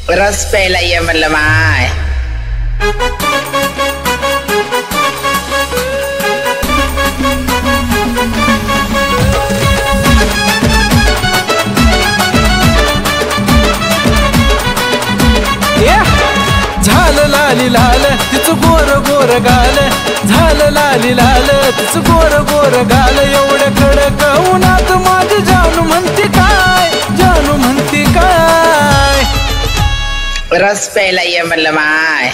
रस प्यायला ये म्हणलं माय. झालं लाली लाल तिचं गोर गोर गाल, झालं लाली लाल तिचं गोर गोर गाल. एवढ्या कडक उन्हात माझी जानू म्हणते काय, जानू म्हणते काय. रस प्यायला ये म्हणलं माय.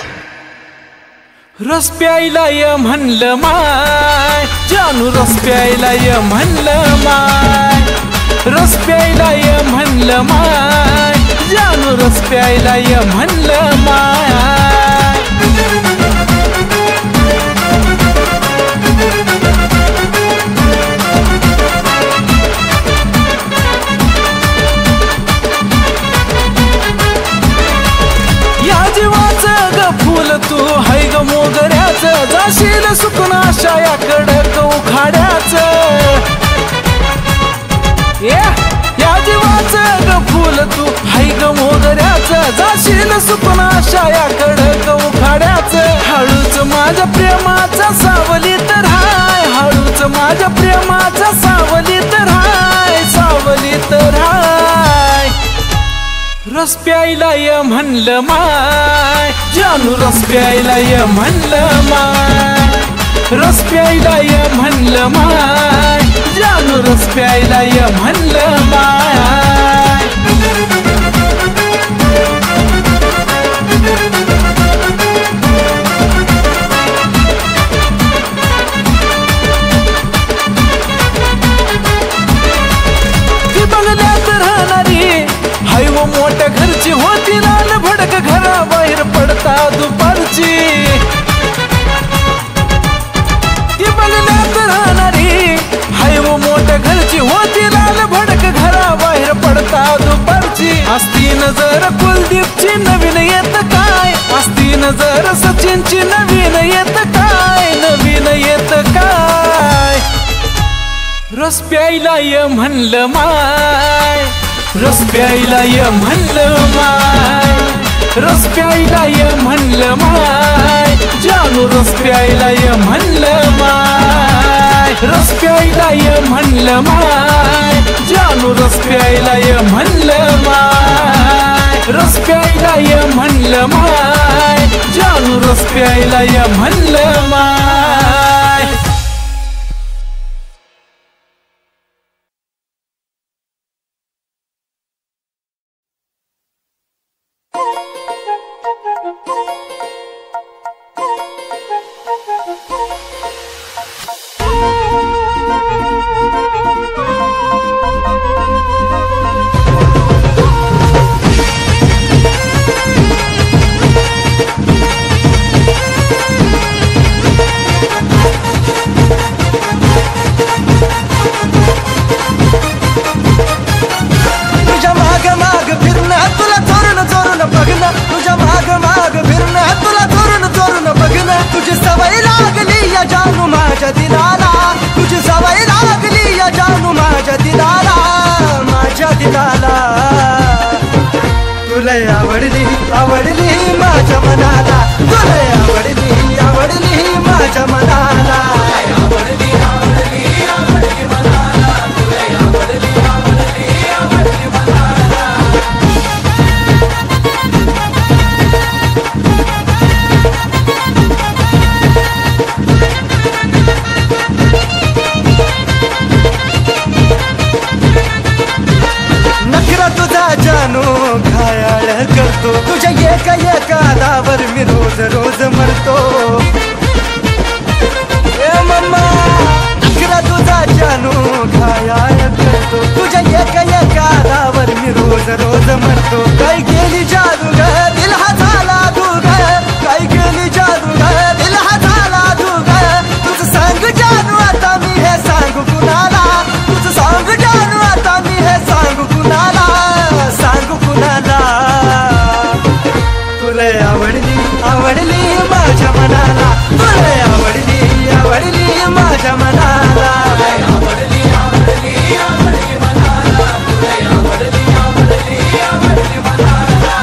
रस प्यायला ये म्हणलं माय, जानू रस प्यायला ये म्हणलं माय. रस प्यायला ये म्हणलं माय, जानू रस प्यायला ये म्हणलं माय. या जीवाचं ग फुल तू हाय ग मोगऱ्याचं, जाशील सुकून अशा या कडक उखाड्याचं. या जीवाचं ग फुल तू हाय ग मोगऱ्याचं, जाशील सुकून अशा या कडक उखाड्याचं. हळूच माझ्या प्रेमाचा सावली तर हाय, हळूच माझ्या प्रेमाचा सावली तर हाय, सावली तर हाय. रस प्यायला ये म्हणलं माय, जानू रस प्यायला ये म्हणलं माय. रस प्यायला ये म्हणलं माय, जानू रस प्यायला ये म्हणलं माय. ती बंगल्यात राहणारी हाय व मोठ्या घरची होती, लाल भडक घराबाहेर पडता दुपारची. ती बंगल्यात राहणारी हाय व मोठ्या घरची होती, लाल भडक घराबाहेर पडता दुपारची. असती नजर कुलदीपची नवीन येत काय, असती नजर सचिनची नवीन येत काय, नवीन येत काय. रस प्यायला ये म्हणलं माय, रस प्यायला ये म्हणलं माय. रस प्यायला ये म्हणलं माय, जानू रस प्यायला ये म्हणलं माय. रस प्यायला ये म्हणलं माय, जानू रस प्यायला ये म्हणलं माय. रस प्यायला ये म्हणलं माय, जानू रस प्यायला ये म्हणलं माय. आवडली माझ्या मनाला, तुला आवडली आवडली माझ्या मनाला. आवडली आवडली आवडली मनाला, तुला आवडली आवडली आवडली मनाला. नखरा तुझा जानू घायाळ करतो, तुझ्या एका एका दावर मी रोज रोज मरतो. ए मम्मा नखरा तुझा जानू घायाळ करतो, तुझ्या एका एका दावर मी रोज रोज मरतो. काय गेली जादू ग दिल हा झाला तू ग, काय गेली जादू ग दिल हा झाला तू ग. तुझं सांग जानू आता मी हे सांगू कुणाला, तुझं सांग जानू आता मी हे सांगू कुणाला, सांगू कुणाला. तुला आवडली आवडली माझ्या मनाला, तुला आवडली आवडली माझ्या मनाला. आवडली आवडली आवडली मनाला, तुला आवडली आवडली आवडली मनाला.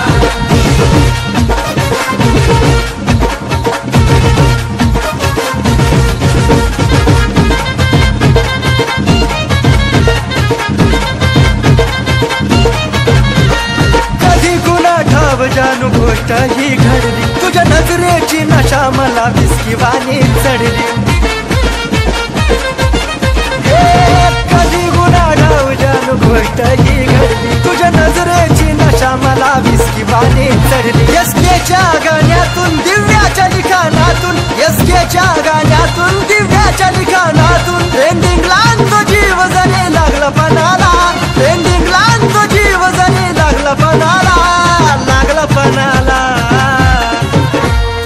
जानू गोष्ट ही घडली तुझ्या नजरेची नशा मला विस्कीवानी चढली कधी गुन्हाडाव जानू गोष्ट ही घडली तुझ्या नजरेची नशा मला विस्कीवानी चढली एसकेच्या गाण्यातून दिव्याच्या लिखाणातून एसकेच्या गाण्यातून दिव्याच्या लिखाणातून ट्रेंडिंगला तो जीव जणे लागला पणाला ट्रेंडिंगला तो जीव जणे लागला पणाला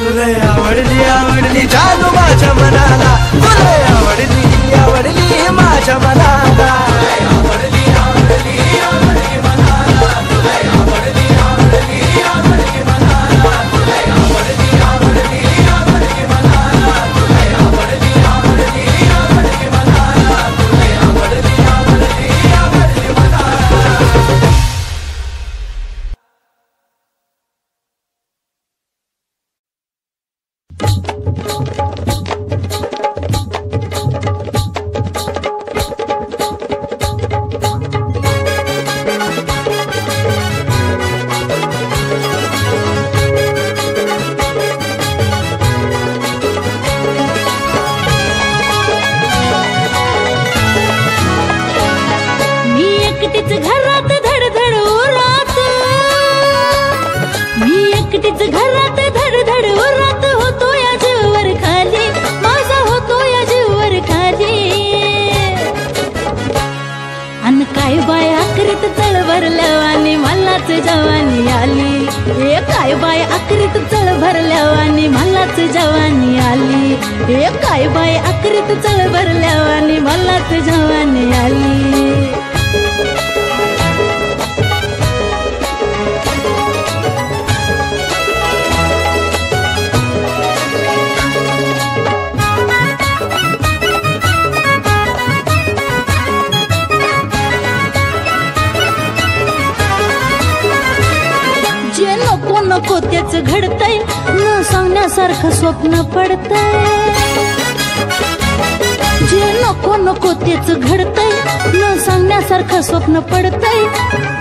तुला आवडली आवडली जानू माझ्या मनाला तुला आवडली आवडली माझ्या मनाला आवडली आवडली आवडली मनाला तुला आवडली आवडली आवडली मनाला तुला आवडली आवडली आवडली मनाला तुला आवडली आवडली आवडली मनाला तुला आवडली आवडली आवडली मनाला जवानी आली हे काय बाय आकरीत चळ भरल्यावानी मलाच जवानी आली हे काय बाय आकरीत चळ भरल्यावानी मलाच जवानी आली नको त्याच घडतंय न सांगण्यासारखं स्वप्न पडतंय जे नको नको तेच घडतंय न सांगण्यासारखं स्वप्न पडतंय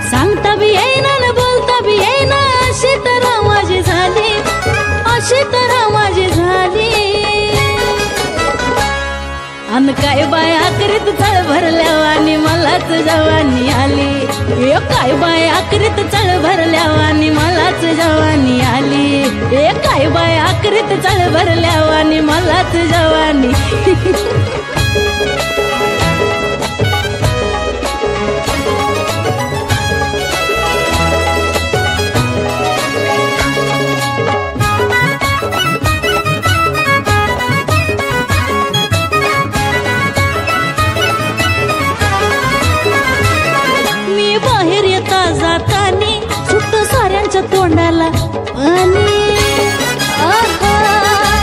सांगता बी येईना न बोलता बी येईना अशी तरह माझी झाली अशी तरह माझी झाली अन काय बाया करीत चळ भरल्यावानी मलाच जवानी आली हे काय बाया करीत चळ भरल्यावानी मलाच जवानी आली हे काय बाया करीत चळ भरल्यावानी मलाच जवानी तोंडाला आणि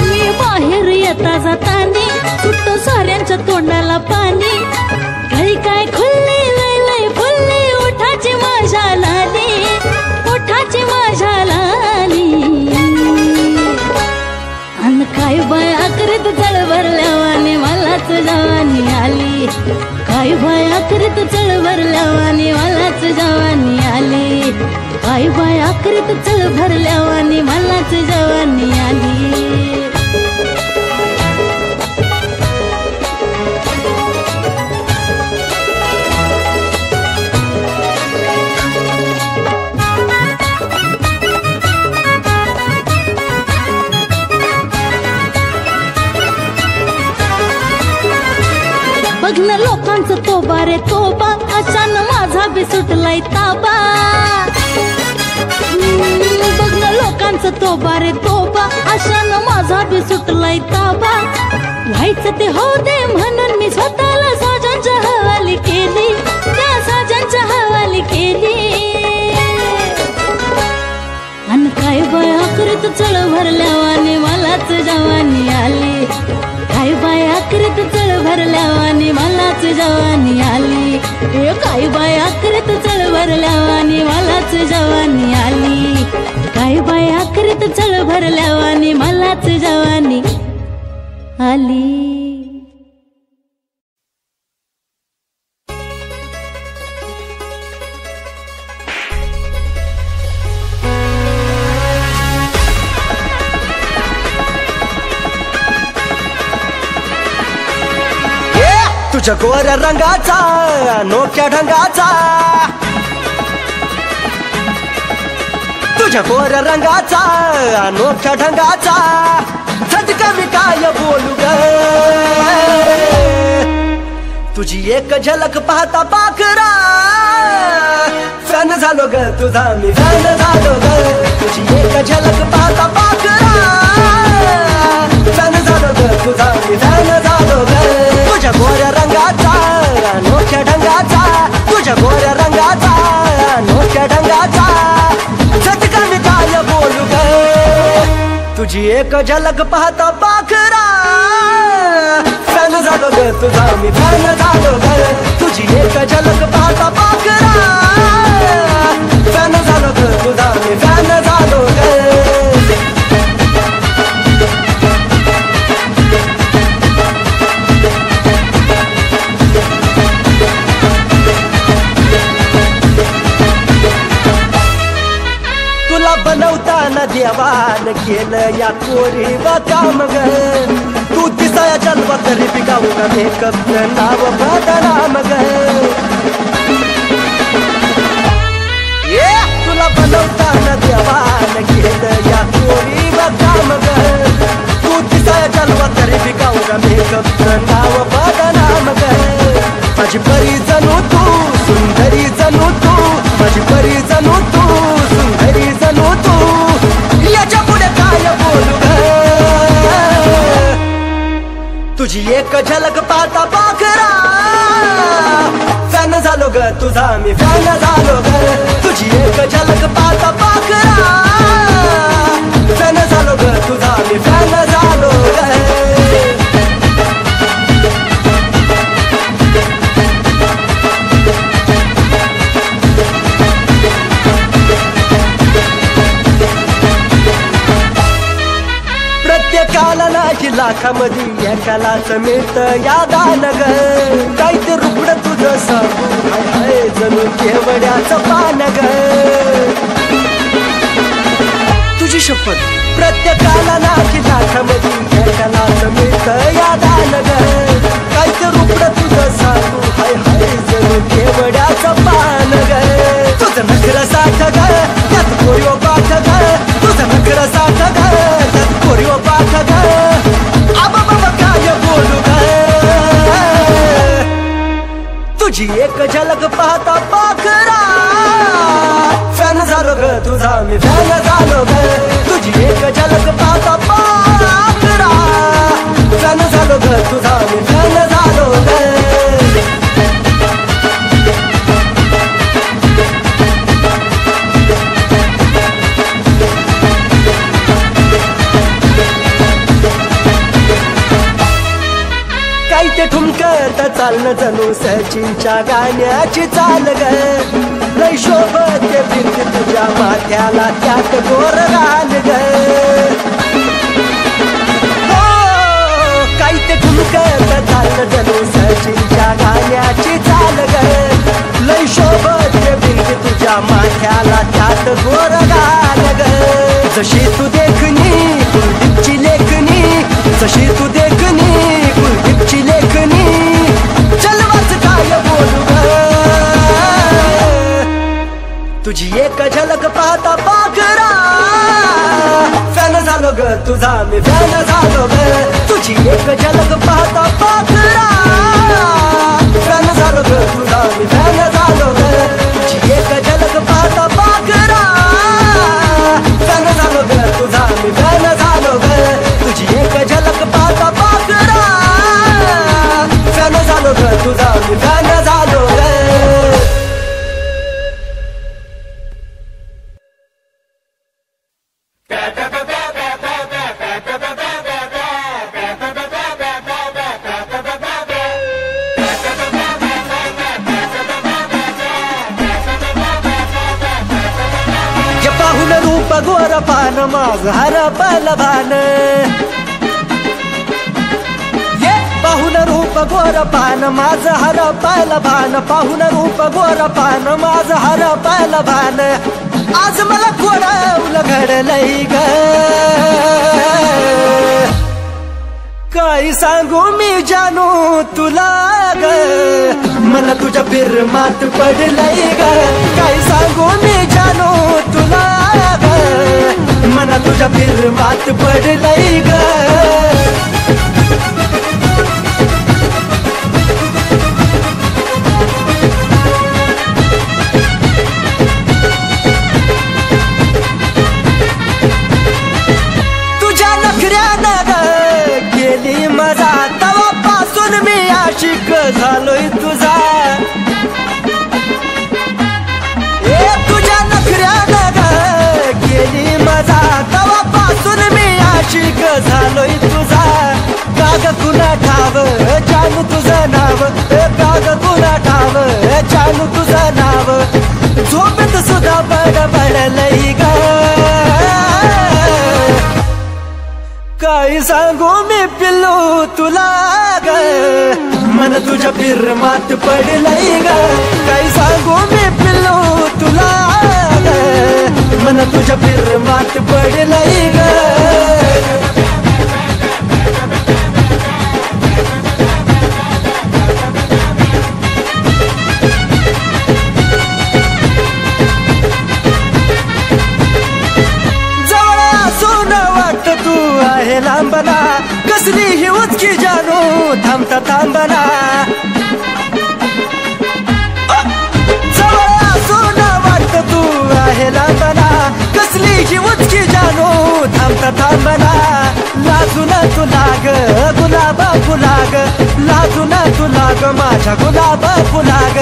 मी बाहेर येता जातानी सुटतो साऱ्यांच्या तोंडाला पाणी काही काय खुल्ली लय लय फुल्ली ओठाची माझ्या लाली ओठाची माझ्या लाली अन काय बाया करीत चळ भरल्यावानी मलाच जवानी आली काय बाया करीत चळ भरल्यावानी मलाच जवानी आली काय बाया करीत चळ भरल्यावानी मलाच जवानी आली बघणं लोकांचं तोबा रे तोबा अचानक माझा बी सुटलाय ताबा बघणं लोकांचं तोबा रे तोबा अशानं माझा बी सुटलाय ताबा व्हायचं ते हो दे म्हणून मी स्वतःला साजांच्या हवाली केली त्या साजांच्या हवाली केली अन काय बाया करीत चळ भरल्यावानी मलाच जवानी आली काय बाया करीत चळ भरल्यावानी मलाच जवानी आली हे काय बाया करीत चळ भरल्यावानी मलाच जवानी आली काय बाया करीत चळ भरल्यावानी मलाच जवानी आली तुझ्या गोऱ्या रंगाचा अनोख्या ढंगाचा, तुझ्या गोऱ्या रंगाचा अनोख्या ढंगाचा, झटका मी काय बोलू ग, तुझी एक झलक पाहता पाखरा फॅन झालो ग तुझा मी फॅन झालो ग, तुझी एक झलक पाहता पाखरा फॅन झालो ग तुझा मी फॅन झालो ग, तुझ्या गोऱ्या रंगाचा अनोख्या ढंगाचा, तुझ्या गोऱ्या रंगाचा अनोख्या ढंगाचा, झटका मी काय बोलू ग, तुझी एक झलक पाहता पाखरा फॅन झालो ग तुझा मी फॅन झालो ग, तुझी एक झलक पाहता पाखरा फॅन झालो ग तुझा मी फॅन झालो ग. तुला बनवताना देवान केलं या कोरी काम ग, तू दिसाया जन्म तरी पिकावू का मेकअप नाव बदनाम ग, तुला बनवताना देवान केलं या कोरी काम ग, तू दिसाया जन्म तरी पिकावू का मेकअप नाव बदनाम ग, माझी परी जणू तू सुंदरी जणू तू, माझी परी जणू तू सुंदरी जणू तू, याच्या पुढे काय बोलू ग, तुझी एक झलक पाहता पाखरा फॅन झालो ग तुझा मी फॅन झालो ग, तुझी एक झलक पाहता पाखरा फॅन झालो ग तुझा मी फॅन झालो ग. प्रत्येकाला नाही लाखामध्ये एकालाच मिळतं या दान ग, काय ते रुपड तुझं सांगू हाय हाय जणू केवड्याचं पान ग, तुझी शपथ प्रत्येकाला नाही लाखामध्ये एकालाच मिळतं या दान ग, काय ते रुपड तुझं सांगू हाय हाय जणू केवड्याचं पान ग, तुझं नखरं साठ ग त्यात कोरिओ पाठ ग, तुझं नखरं साठ ग त्यात कोरिओ पाठ ग, आबा बाबा काय बोलू ग, तुझी एक झलक पाहता पाखरा फॅन झालो ग तुझा मी फॅन झालो ग, तुझी एक झलक पाहता पाखरा फॅन झालो ग तुझा मी फॅन झालो ग. काही ते ठुमकत चालणं जणू सचिनच्या गाण्याची चाल ग, लय शोभते फिरते तुझ्या माथ्याला त्यात गोर घाल ग, काही ते ठुमकत चालणं जणू सचिनच्या गाण्याची चाल ग, लय शोभते फिरते तुझ्या माथ्याला त्यात गोर घाल ग, जशी तू देखणी कुलदीपची लेखणी, जशी तू देखणी कुलदीपची लेखणी, चलवाच काय बोलू ग, तुझी एक झलक पाहता पाखरा फॅन झालो ग तुझा मी फॅन झालो ग, तुझी एक झलक पाहता पाखरा फॅन झालो ग तुझा मी फॅन झालो ग, तुझी एक झलक पाहता पाखरा फॅन झालो ग तुझा मी फॅन झालो ग, तुझी एक झलक पाहता पाखरा फॅन झालो ग तुझा मी फॅन झालो ग. पाहुन रूप गोर पान माझ हरपल भान, पाहुन रूप गोर पान माझ हरपल भान, पाहुन रूप गोर पान माझ हरपल भान, आज मला कोणावलं घडलंय ग, काय सांगू मी जानू तुला ग, मन तुझ्या फिरमात पडलंय ग काय सांगू मी जानू तुला ग मन तुझ्या फिरमात पडलंय ग झालोय तुझा तुझ्या नखऱ्यानं ग गेली मजा तवापासून मी आशिक झालोय तुझा काग कुणा ठाव जानू तुझं नाव काग कुणा ठाव जानू तुझं नाव झोपेत सुद्धा बडबडलंय ग काय सांगू मी पिल्लू तुला ग मन तुझ्या फिरमात पडलंय ग काय सांगू मी पिल्लू तुला ग मन तुझ्या फिरमात पडलंय ग जवळ असून वाटत तू आहे लांबना कसली ही उचकी जानू थांबता थांबना जवळ असून वाटत तू आहे लांबना कसली ही उचकी जानू थांबता थांबना लाजून तू लाग गुलाबा फुलाग लाजून तू लाग माझ्या गुलाबा फुलाग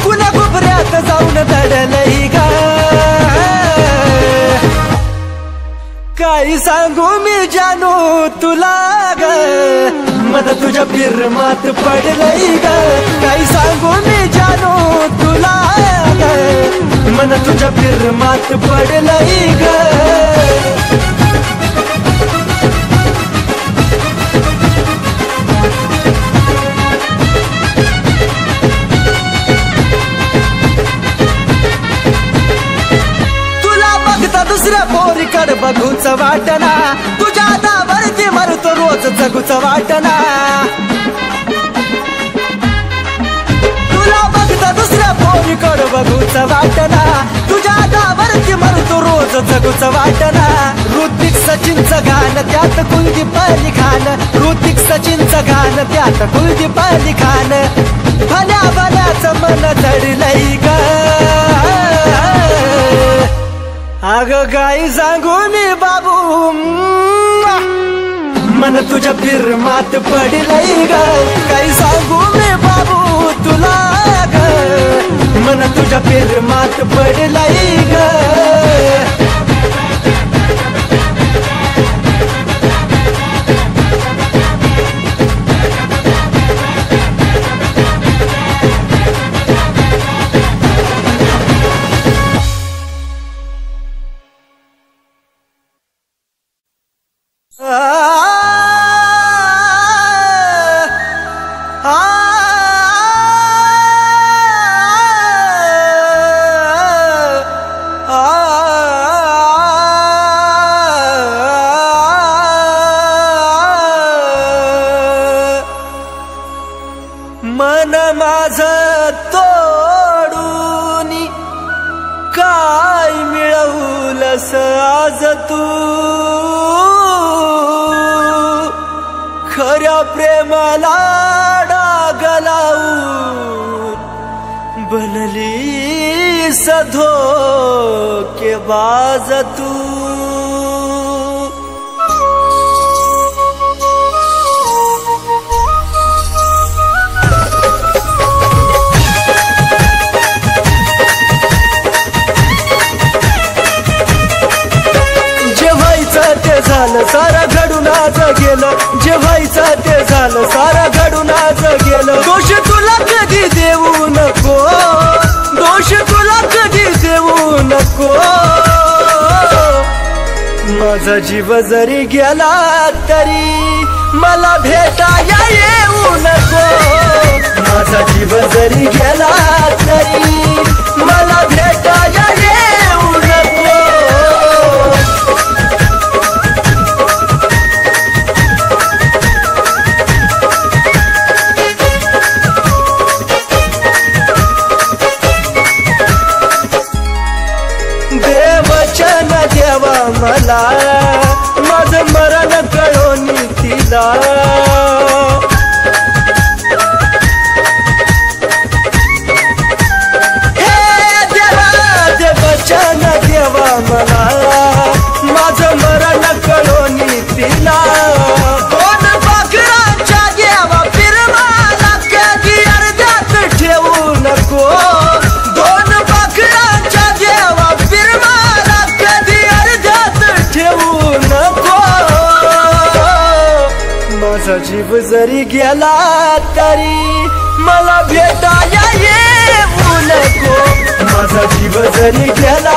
कुणा कोपऱ्यात जाऊन दडलंय ग काय सांगू मी जानू तुला ग मन तुझ्या फिरमात पडलंय ग काय सांगू मी जानू तुला ग मन तुझ्या फिरमात पडलंय ग दुसऱ्या पोरीकडे बघूच वाटना तुझ्या दावरती मरतो रोज जगूच वाटना तुला बघता दुसऱ्या पोरीकडे बघूच वाटना तुझ्या दावरती मरतो रोज जगूच वाटना ऋतिक सचिनचं गाणं त्यात कुलदीप अली खान ऋतिक सचिनचं गाणं त्यात कुलदीप अली खान भल्या भल्याचं मन चढलंय ग अग काय सांगू मी बाबू मन तुझ्या फिरमात पडलंय ग काय सांगू मी बाबू तुला ग मन तुझ्या फिरमात पडलंय ग मन माझं तोडून काय मिळवलंस आज तू खऱ्या प्रेमाला डाग लावून बनलीस धोकेबाज तू झालं सारा घडून आज गेलं जे व्हायचं ते झालं सारा घडून आज गेलं दोष तुला कधी देऊ नको दोष तुला कधी देऊ नको माझा जीव जरी गेला तरी मला भेटाया येऊ नको माझा जीव जरी गेला तरी मला भेटाया येऊ नको गेला माझं मरण कळोनी तिला हे देवा दे वचन देवा मला माझं मरण कळोनी तिला दोन पाखरांच्या देवा फिरवाला कधी अर्ध्यात ठेवू नको दोन पाखरांच्या देवा फिरवाला कधी अर्ध्यात ठेवू नको माझा जीव जरी गेला तरी मला भेटाया येऊ नको माझा जीव जरी गेला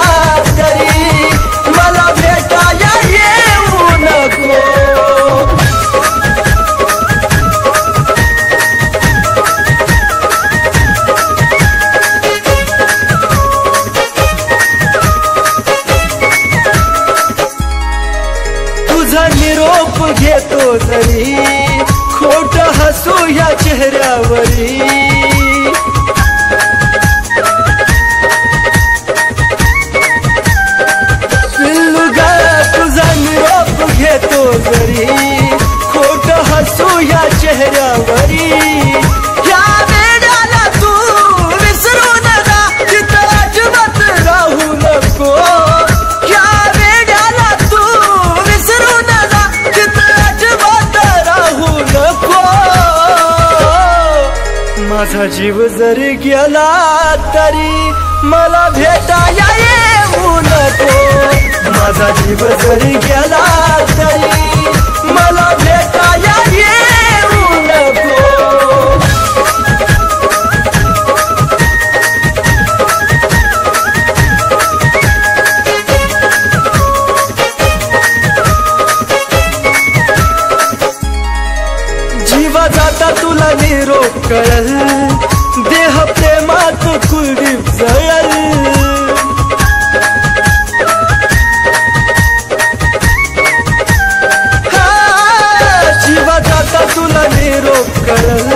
तरी मला भेटाया येऊ नको तुझा निरोप घेतो जरी खोट हसू या चेहऱ्यावरी घेतो जरी खोट हसू या चेहऱ्यावरी या वेळाला तू विसरू नका तिथं अजिबात राहू नको या वेळाला तू विसरू नका तिथं अजिबात राहू नको माझा जीव जरी गेला तरी मला भेटाया येऊ नको माझा जीव जरी गेला तरी मला भेटाया येऊ नको जीवा जाता तुला निरोप कळल देह प्रेमात कुलदीप जळल तुला निरोप करल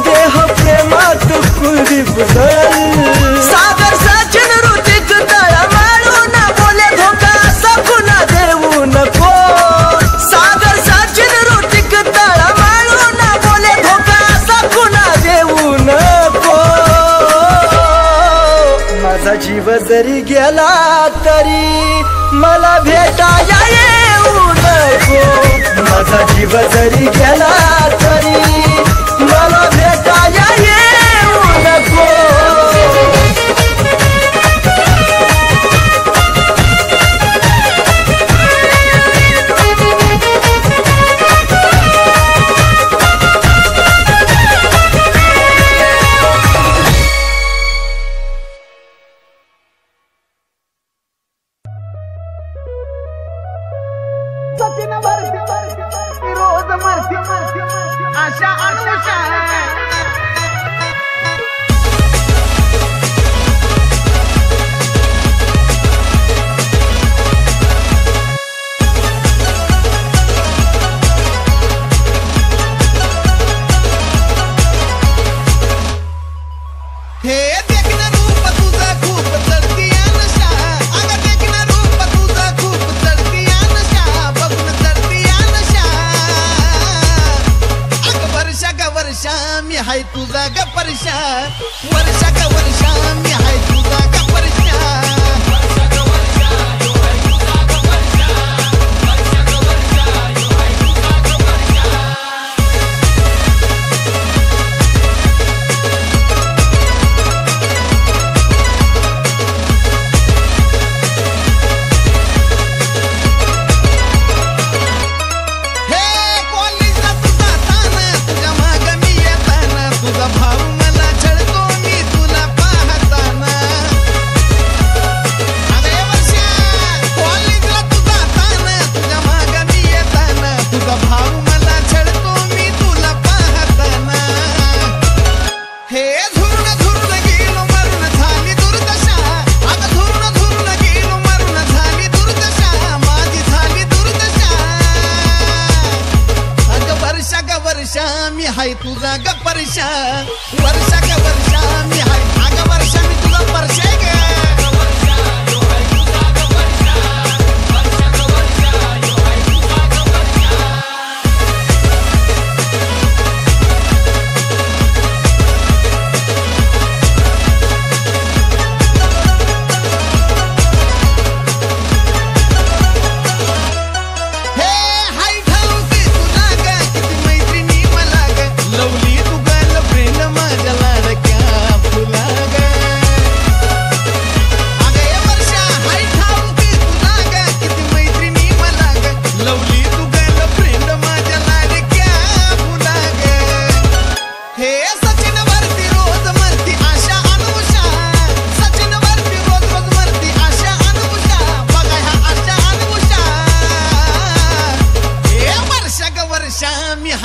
देह प्रेमात कुलदीप जळल सागर सचिन ऋतिक तळा मारून बोले धोका सकुना देऊ नको सागर सचिन ऋतिक तळा मारून बोले धोका सकुना देऊ नको माझा जीव जरी गेला तरी मला भेटाया येऊ नको माझा जीव जरी गेला तरी मला भेटाया येऊ नको रोज मरती आशा अनुषा हे देखना रूप तुझा खूप चढती नशा अगं देखना रूप तुझा खूप चढती नशा बघून चढती नशा अगं वर्षा ग वर्षा मी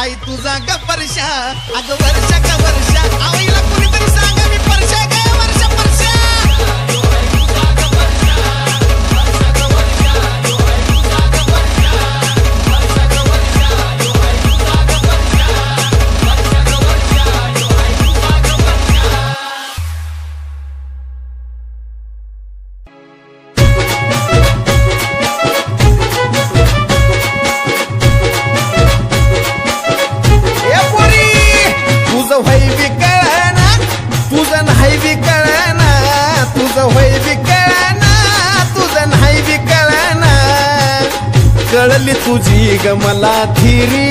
हाय तुझा ग परशा अगं वर्षा का वर्षा आईला कुणीतरी सांगा मी परशा ग वर्षा परशा कळली तुझी ग मला थिरी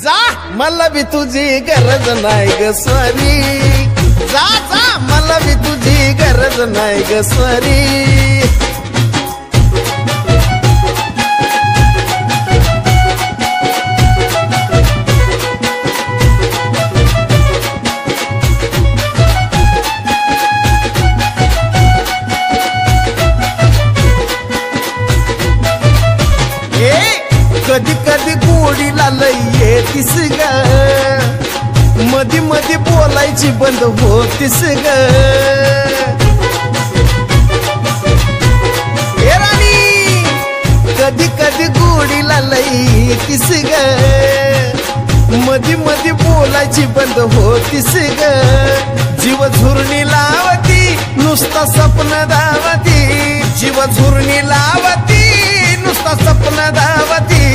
जा मला बी तुझी गरज नाही ग स्वारी जा जा मला बी तुझी गरज नाही ग स्वारी कधी कधी गोडीला लय येतीस ग मधी मधी बोलायची बंद होतीस ग राणी कधी कधी गोडीला लय येतीस ग मधी मधी बोलायची बंद होतीस ग जीव झुरणी लावती नुसता स्वप्न दावती जीव झुरणी लावती नुसता स्वप्न दावती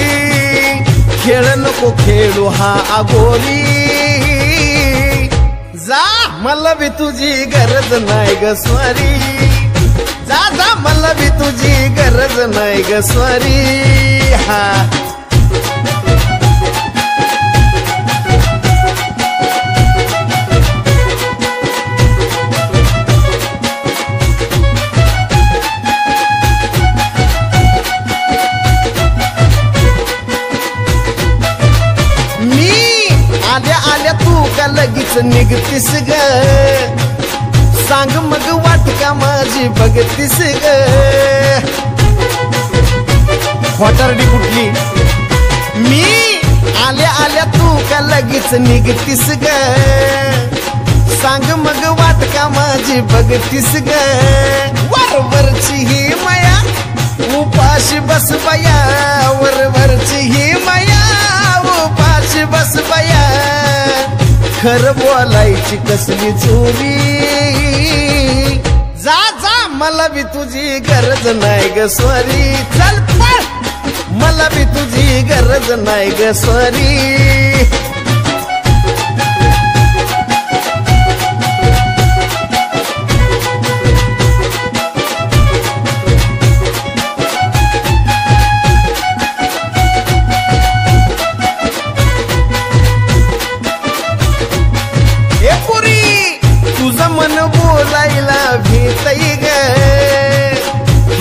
खेळ नको खेळू हा आगोरी जा मला बी तुझी गरज नाही ग स्वारी जा जा मला बी तुझी गरज नाही ग स्वारी हा लगीच निघतीस ग सांग मग वाट का माझी बघतीस ग खोटारडी कुठली मी आल्या आल्या तू का लगीच निघतीस ग सांग मग वाट का माझी बघतीस ग वरवरची ही माया उपाशी बस बया वरवरची ही माया उपाशी बस बया खरं बोलायची कसली चोरी जा जा मला बी तुझी गरज नाही ग स्वारी चल पळ मला बी तुझी गरज नाही ग स्वारी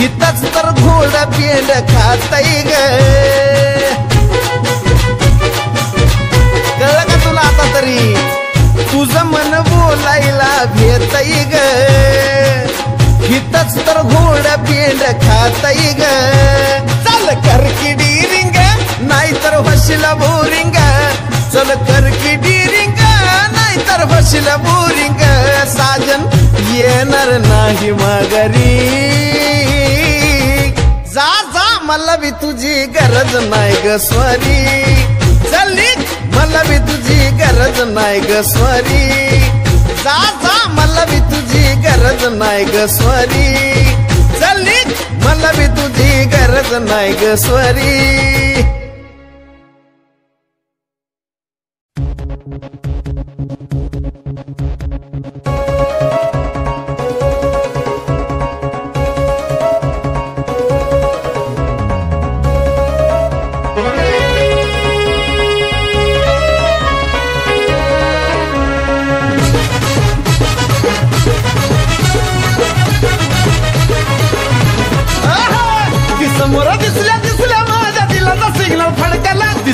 हिताच तर घोडा पेंड खाताय ग कळलं का तुला आता तरी तुझं मन बोलायला भेटय ग हिताच तर घोडा पेंड खाताय ग चल करकिडी रिंग नाहीतर वशिला बोरिंग चल करकिडी रिंग नाहीतर वशिला बोरिंग साजन येणार नाही माघारी जा जा मला बी तुझी गरज नाही ग स्वारी चल मला बी तुझी गरज नाही ग स्वारी जा जा मला बी तुझी गरज नाही ग स्वारी चल मला बी तुझी गरज नाही ग स्वारी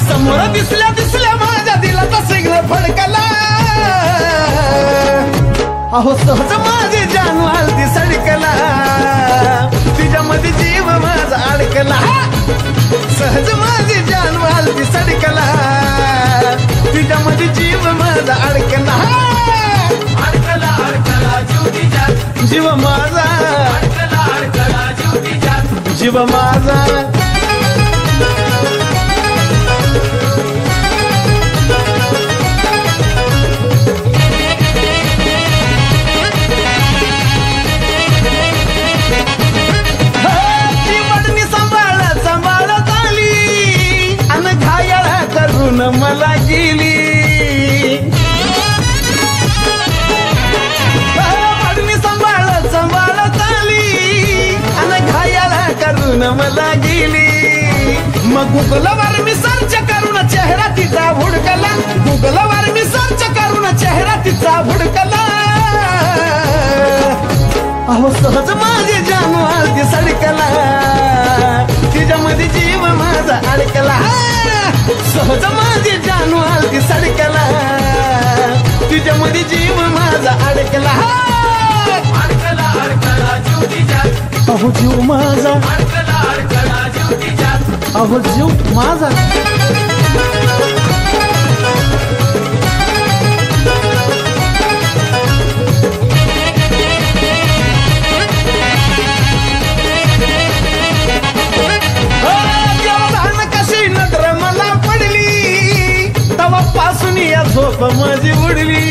समोर दिसल्या दिसल्या माझ्या दिलाचा सिग्नल फडकला अहो सहज माझी जान वालती सडकला तिच्यामध्ये जीव माझा अडकला सहज माझी जान वालती सडकला जीव माझा मला गेली पडणी सांभाळत आली आणि घायाला करून मला गेली मग गुगलवर मी सर्च करून चेहरा तिचा हुडकला गुगलवर मी सर्च करून चेहरा तिचा हुडकला अहो सहज माझे जानू आलती सडकला तिच्यामध्ये जीव माझा अडकला सहज माझे जानू आलती सडकला तिच्यामध्ये जीव माझा अडकला अडकला अडकला जीव तिच्यात अहो जीव माझा अडकला अडकला जीव तिच्यात अहो जीव माझा पासून या झोप माझी उडली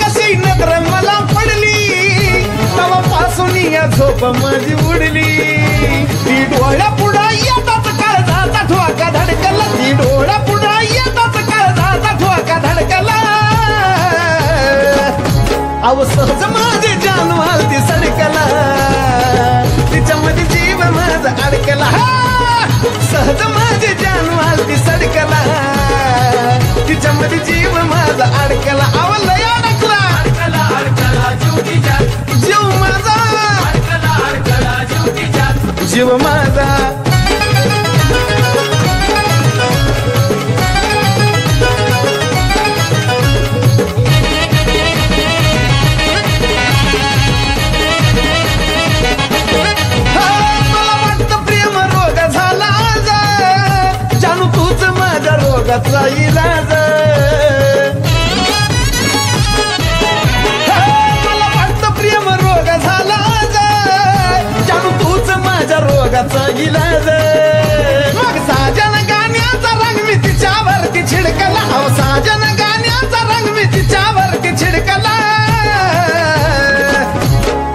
कशी नजर मला पडली तवा पासून या झोप माझी उडली ती डोळ्या पुढा येतात काळजाचा ठोका धडकला ती डोळ्या पुढा येतात काळजाचा ठोका धडकला अव सहज माझे जानू आलती सडकला तिच्यामध्ये जीव माझा अडकला सहज माझे जानू आलती सडकला तिच्यामध्ये जीव माझा अडकला आवलय अडकला अडकला अडकला जीव तिच्यात जीव माझा अडकला अडकला जीव तिच्यात जीव माझा रोगाचा इलाज मला वाटतं प्रेम रोग झाला जानू तूच माझ्या रोगाचा इलाज मग साजन गाण्याचा रंग मी तिच्यावरती छिडकला अहो साजन गाण्याचा रंग मी तिच्यावरती छिडकला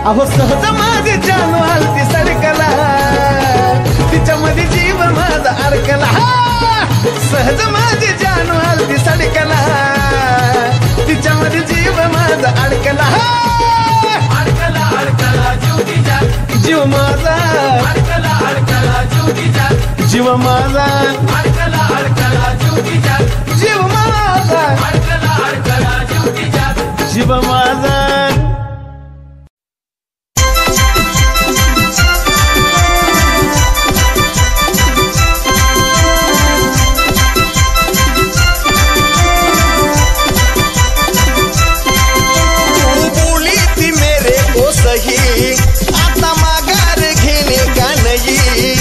अहो सहज माझे जानू आलती सडकला तिच्यामध्ये जीव माझा अडकला सहज माझे जानू आलती सडकला तिच्यामध्ये जीव माझा अडकला अडकला अडकला जीव तिच्यात जीव माझा अडकला अडकला जीव तिच्यात जीव माझा अडकला अडकला जीव तिच्यात जीव माझा अडकला अडकला जीव तिच्यात जीव माझा आता माघार घेणे का नाही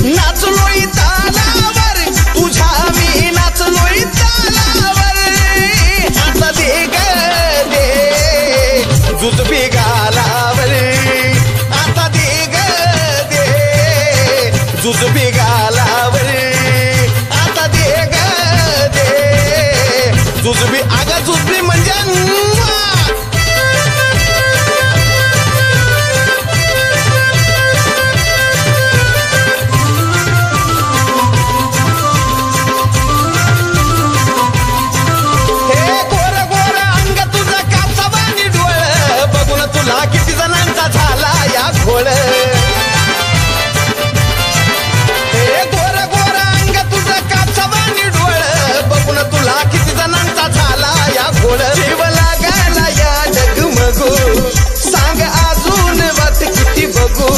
नाचलोय तालावर तुझ्या मी नाचलोय तालावर आता दे ग दे जुजबी गालावर आता दे ग दे जुजबी गालावर आता दे ग दे जुजबी आगा जुजबी म्हणजे किती जणांचा झाला या घोळ हे गोर गोर अंग तुझं कापसावानी डोळ बघून तुला किती जणांचा झाला या घोळ जीव लागायला या डगमगू सांग अजून वाट किती बघू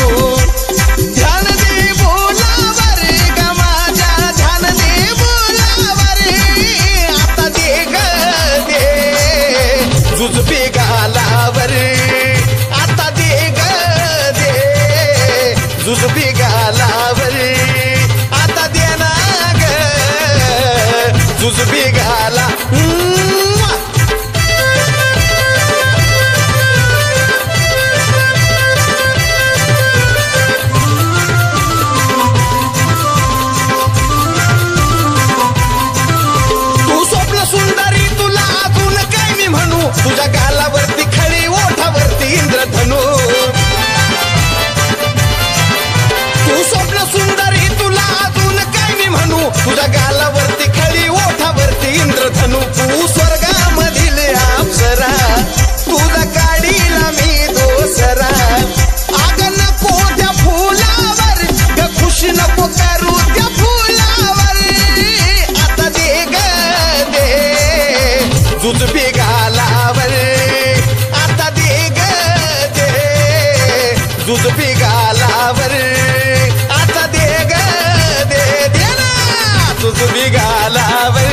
ध्यान दे बोलावर ग माझ्या ध्यान दे बोलावर आता दे ग दे जुजबी गालावर जुजबी गालावर आता देना ग जुजबी गाला जुजबी गालावर आता दे ग दे ना जुजबी गालावर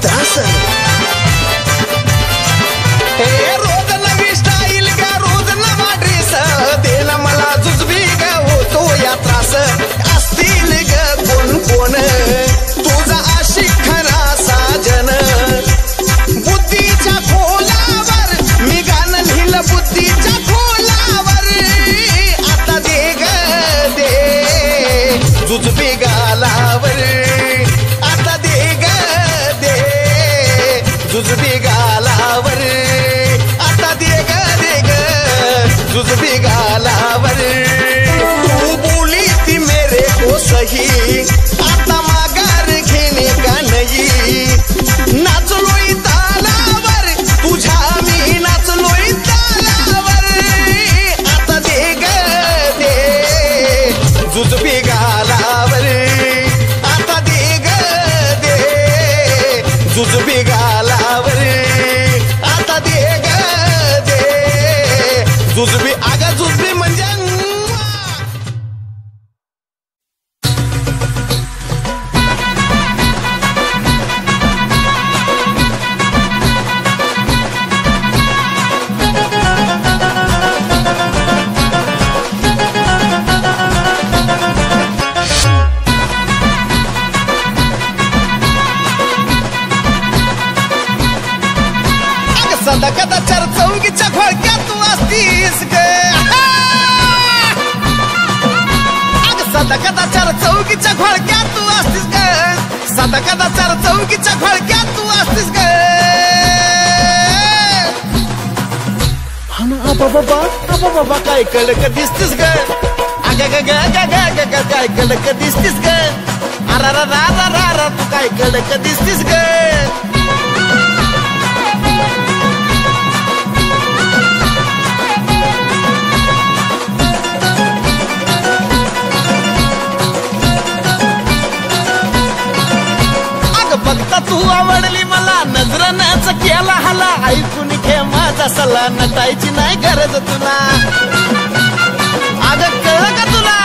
त्रास हे रोज नवी स्टाईल ग रोज नवा ड्रेस देला मला जुजबी ग होतो या त्रास असतील ग कोण कोण तुझा आशिक खरा साजन बुद्धीच्या खोलावर मी गाणं लिहिलं बुद्धीच्या खोलावर आता दे ग दे जुजबी गालावर जुजबी गालावर आता दे ग जुजबी गालावर तू बोली थी मेरे को सही आता माघार घेणे का नाही नाचलोय तालावर तुझ्या मी नाचलोय तालावर आता दे ग दे जुजबी गालावर आता दे ग दे जुजबी गालावर आता दे ग दे जुजबी आगा जुजबी म्हणजे सदा कदा चार चौकीच्या खोळक्यात तू असतीस ग सदा कदा चार चौकीच्या खोळक्यात तू असतीस ग सदा कदा चार चौकीच्या खोळक्यात तू असतीस ग बाबा काय कडक दिसतीस ग अग ग ग ग ग ग काय कडक दिसतीस ग अरा रा रा रा रा रा तू काय कडक दिसतीस ग बघता तू आवडली मला नजरानाच केला हाला ऐकून घे माझा सल्ला नटायची नाही गरज तुला अगं कळलं का तुला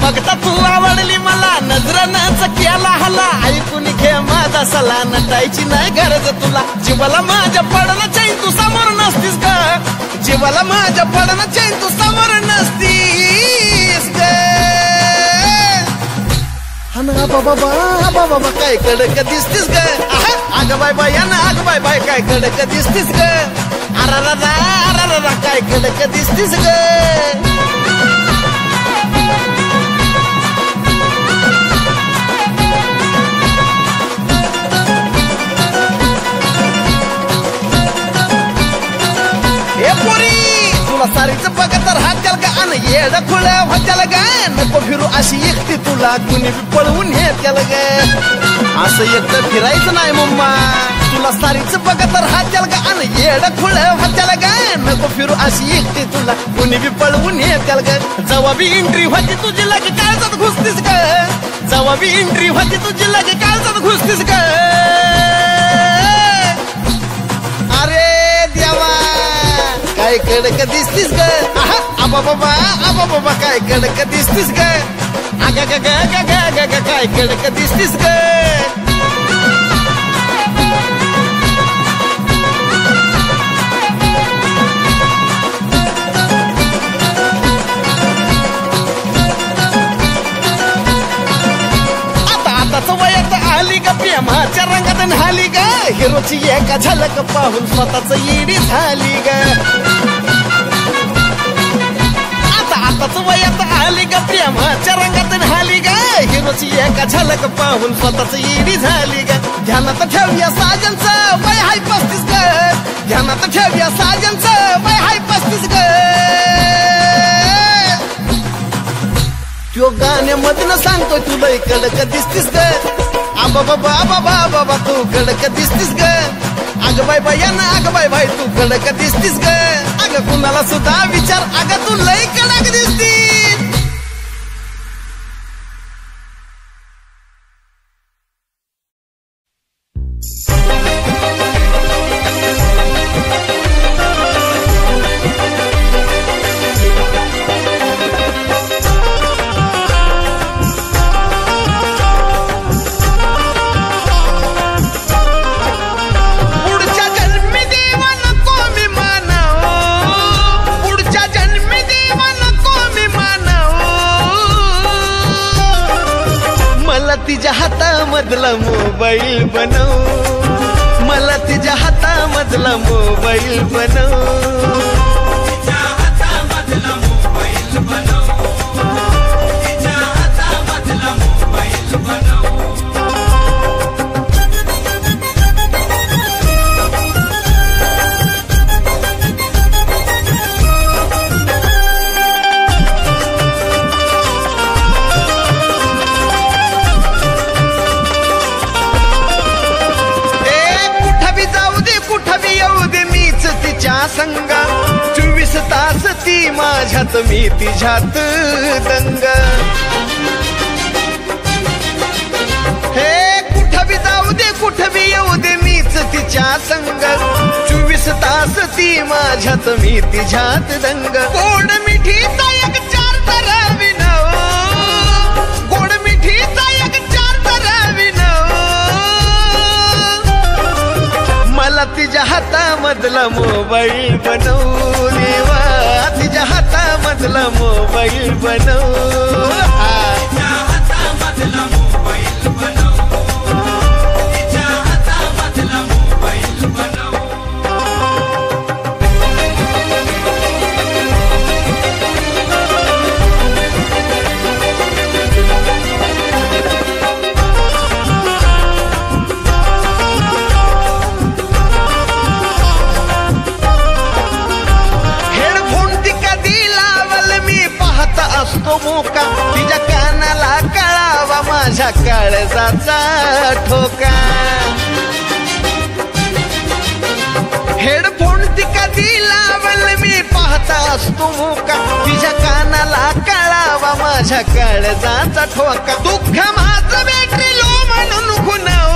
बघता तू आवडली मला नजरानाच केला हाला ऐकून घे माझा सल्ला नटायची नाही गरज तुला जीवाला माझ्या पडणं चैन तू समोर नसतीस ग जीवाला माझ्या पडणं चैन तू समोर नसतीस ग बाबा काय कडक दिसतीस ग अग बाय बाय ना अग बाय बाय काय कडक दिसतीस ग अरा काय कडक दिसतीस ग ए पोरी तुला सारीच बघत राहत्याल ग अन येड खुळ व्हात्याल ग नको फिरू अशी एकटी तुला कुणी बी पळवून येत्याल ग असं एकटं फिरायचं नाही मम्मा तुला सारीच बघत राहत्याल ग अन येड खुळ व्हात्याल ग नको फिरू अशी एकटी तुला कुणी बी पळवून येत्याल ग जेव्हा बी एंट्री होती तुझी लगे काळजात घुसतीस ग जेव्हा बी एंट्री होती तुझी लगे काळजात घुसतीस ग अरे देवा काय कडक दिसतीस ग आबा बाबा काय कडक दिसतीस ग अग ग ग ग ग ग काय कडक दिसतीस ग आताच वयात आली ग प्रेमाच्या रंगात न्हाली ग हिरोची एका झलक पाहून स्वतःच येडी झाली ग आताच वयात आली ग प्रेमाच्या रंगात न्हाली ग हिरोची एका झलक पाहून स्वतःच येडी झाली ग ध्यानात ठेवूया साजनचं वय हाय 35 ग ध्यानात ठेवूया साजनचं वय हाय 35 ग त्यो गाण्यामधनं सांगतोय तुला कडक दिसतीस ग आबा बाबा तू कडक दिसतीस ग अग अग बाय बाय ना अग बाय बाय तू कडक दिसतीस ग अग कुणाला सुद्धा विचार अग तू लय कडक दिसतीस तिच्या हातामधला मोबाईल बनव मला तिच्या हातामधला मोबाईल बनव तिच्या हातामधला मोबाईल बनव तिच्या हातामधला मोबाईल बनव संगा 24 तास ती माझ्यात मी तिच्यात दंग हे कुठं बी जाऊ दे कुठं बी येऊ दे मीच तिच्या संग 24 तास ती माझ्यात मी तिच्यात दंग गोड मिठीचा एक चार तरा विनव गोड मिठीचा एक चार तरा विनव मला तिच्या हातामधला मोबाईल बनव देवा तिच्या हातामधला मोबाईल बनव तिच्या हातामधला मोबाईल बनव तिच्या हातामधला मोबाईल बनव असतो मोका तिच्या कानाला कळावा माझ्या काळजाचा ठोका हेडफोन ती कधी लावल मी पाहता असतो मोका तिच्या कानाला कळावा माझ्या काळजाचा ठोका दुःख माझं बॅटरी लो म्हणून खुनाव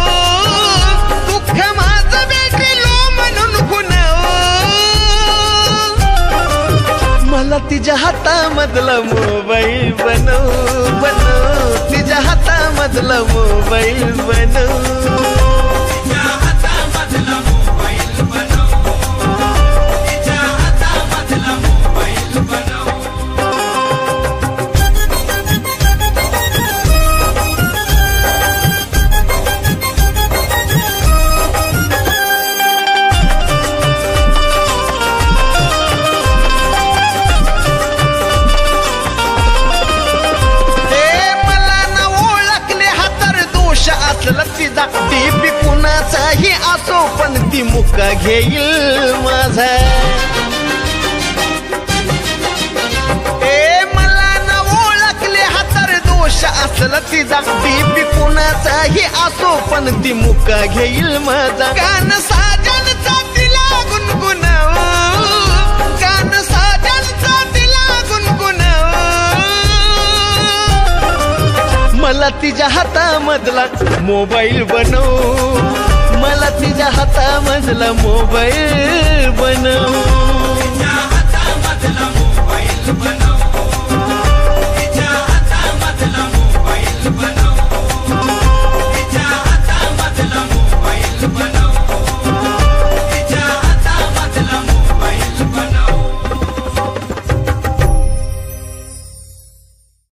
दुःख माझं बॅटरी लो म्हणून खुनाव मला तिच्या हातामधला मोबाईल बनव बनव तिच्या हातामधला मोबाईल बनव तिच्या हातामधला मोबाईल बनव तिच्या हातामधला मोबाईल बनव तिचा टीपी कुणाचाही असो पण ती मुका घेईल माझा ए मला ना ओळखले हा तर दोष असला तिचा टीपी कुणाचाही असो पण ती मुका घेईल माझा गान साजनचा तिला गुणगुणाव गान साजनचा तिला गुणगुणाव मला तिच्या हातामधला मोबाईल बनव मला तिच्या हातामधला मोबाईल बनव